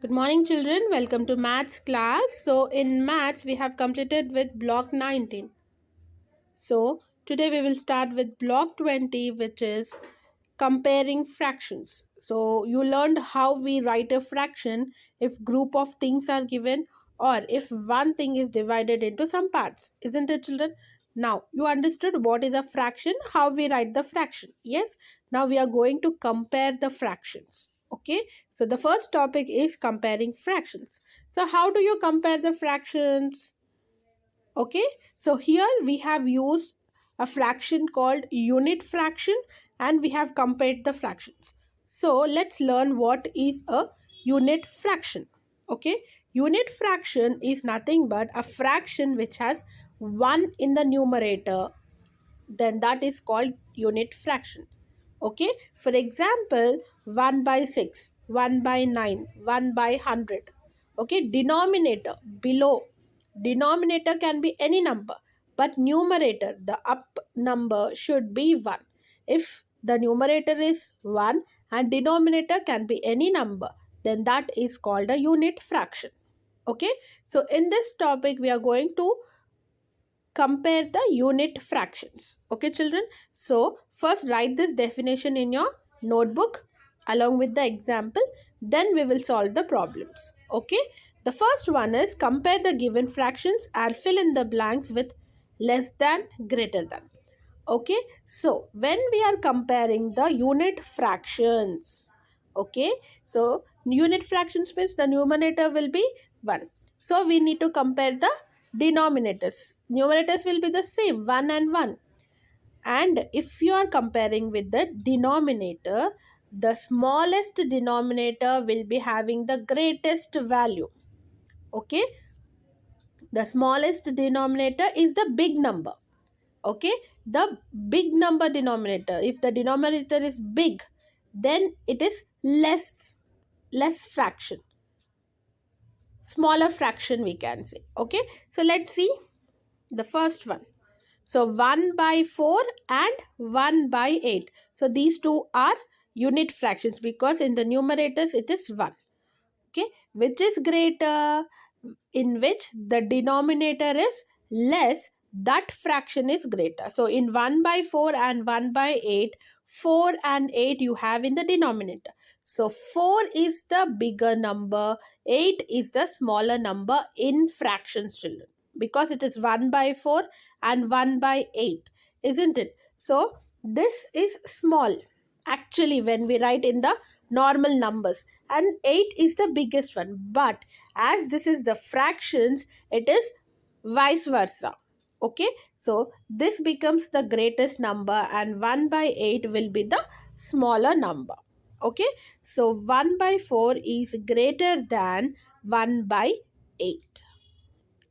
Good morning, children. Welcome to maths class. So, in maths, we have completed with block 19. So, today we will start with block 20, which is comparing fractions. So, you learned how we write a fraction if group of things are given or if one thing is divided into some parts. Isn't it, children? Now, you understood what is a fraction, how we write the fraction. Yes, now we are going to compare the fractions. Okay, so the first topic is comparing fractions. So, how do you compare the fractions? Okay, so here we have used a fraction called unit fraction and we have compared the fractions. So let's learn what is a unit fraction. Okay, unit fraction is nothing but a fraction which has 1 in the numerator, then that is called unit fraction. Okay, for example, 1 by 6, 1 by 9, 1 by 100. Okay, denominator below, denominator can be any number, but numerator, the up number should be 1. If the numerator is 1 and denominator can be any number, then that is called a unit fraction. Okay, so in this topic we are going to compare the unit fractions. Okay, children. So, first write this definition in your notebook along with the example. Then we will solve the problems. Okay. The first one is compare the given fractions and fill in the blanks with less than, greater than. Okay. So, when we are comparing the unit fractions, okay. So, unit fractions means the numerator will be 1. So, we need to compare the denominators. Numerators will be the same, 1 and 1. And if you are comparing with the denominator, the smallest denominator will be having the greatest value. Okay, the smallest denominator is the big number. Okay, the big number denominator, if the denominator is big, then it is less fraction, smaller fraction we can say. Okay, so let's see the first one. So 1 by 4 and 1 by 8. So these two are unit fractions because in the numerators it is 1. Okay, which is greater? In which the denominator is less, that fraction is greater. So in 1 by 4 and 1 by 8, 4 and 8 you have in the denominator. So 4 is the bigger number, 8 is the smaller number in fractions, children, because it is 1 by 4 and 1 by 8, isn't it? So this is small actually when we write in the normal numbers, and 8 is the biggest one, but as this is the fractions, it is vice versa. Okay, so this becomes the greatest number and 1 by 8 will be the smaller number. Okay, so 1 by 4 is greater than 1 by 8.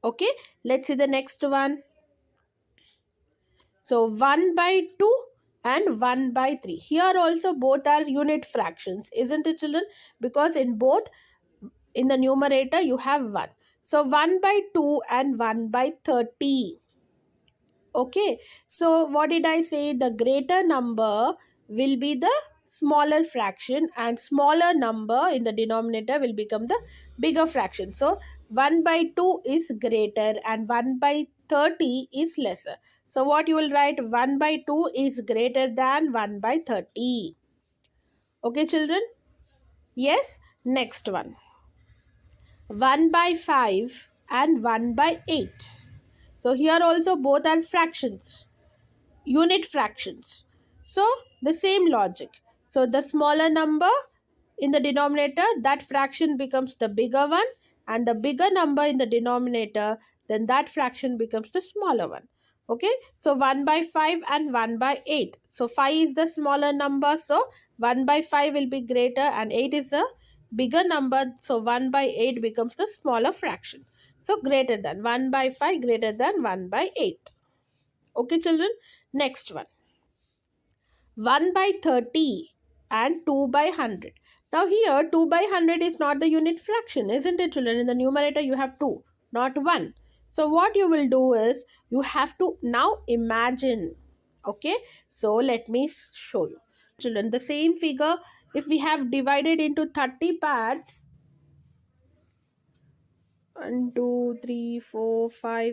Okay, let's see the next one. So 1 by 2 and 1 by 3. Here also both are unit fractions, isn't it, children? Because in both, in the numerator you have 1. So 1 by 2 and 1 by 30. Okay, so what did I say? The greater number will be the smaller fraction and smaller number in the denominator will become the bigger fraction. So 1 by 2 is greater and 1 by 30 is lesser. So what you will write? 1 by 2 is greater than 1 by 30. Okay, children? Yes, next one. 1 by 5 and 1 by 8. So here also both are fractions, unit fractions. So the same logic. So the smaller number in the denominator, that fraction becomes the bigger one, and the bigger number in the denominator, then that fraction becomes the smaller one. Okay, so 1 by 5 and 1 by 8. So 5 is the smaller number, so 1 by 5 will be greater, and 8 is a bigger number, so 1 by 8 becomes the smaller fraction. So greater than 1 by 5, greater than 1 by 8. Okay, children, next one. 1 by 30 and 2 by 100. Now here 2 by 100 is not the unit fraction, isn't it, children? In the numerator you have 2, not 1. So what you will do is you have to now imagine. Okay, so let me show you. Children, the same figure, if we have divided into 30 parts, 1, 2, 3, 4, 5,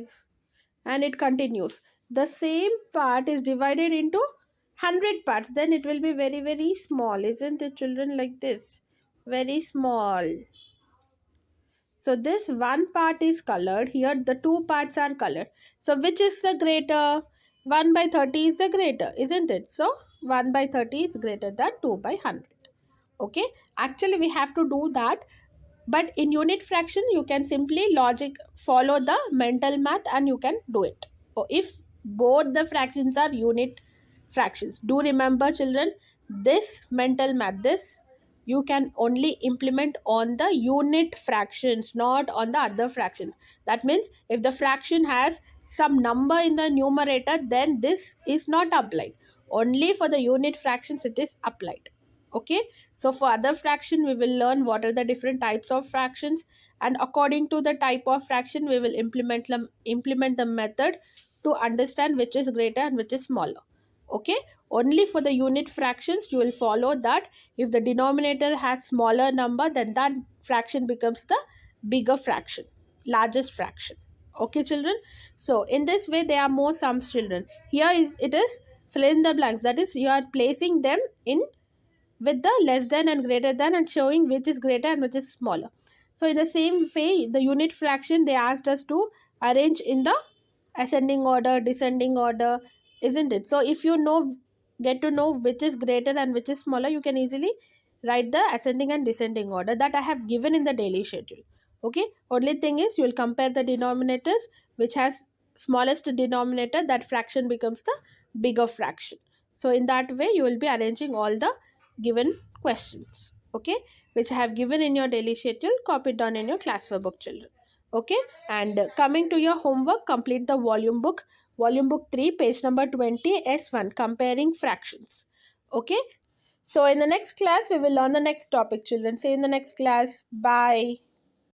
and it continues. The same part is divided into 100 parts, then it will be very, very small, isn't it, children? Like this, very small. So this one part is colored. Here the two parts are colored. So which is the greater? 1 by 30 is the greater, isn't it? So 1 by 30 is greater than 2 by 100. Okay. Actually, we have to do that. But in unit fraction, you can simply logic follow the mental math and you can do it. Or if both the fractions are unit fractions. Do remember, children, this mental math, this you can only implement on the unit fractions, not on the other fractions. That means if the fraction has some number in the numerator, then this is not applied. Only for the unit fractions it is applied. Okay. So for other fraction, we will learn what are the different types of fractions, and according to the type of fraction, we will implement the method to understand which is greater and which is smaller. Okay. Only for the unit fractions, you will follow that if the denominator has smaller number, then that fraction becomes the bigger fraction, largest fraction. Okay, children. So in this way, there are more sums, children. Here is it is fill in the blanks. That is, you are placing them in with the less than and greater than and showing which is greater and which is smaller. So in the same way, the unit fraction, they asked us to arrange in the ascending order, descending order, isn't it? So if you know, get to know which is greater and which is smaller, you can easily write the ascending and descending order that I have given in the daily schedule. Okay. Only thing is, you will compare the denominators, which has smallest denominator, that fraction becomes the bigger fraction. So in that way, you will be arranging all the given questions. Okay, which I have given in your daily schedule, copied down in your class book, children. Okay. And coming to your homework, complete the volume book 3, page number 20, S1, comparing fractions. Okay. So in the next class, we will learn the next topic, children. See you in the next class. Bye.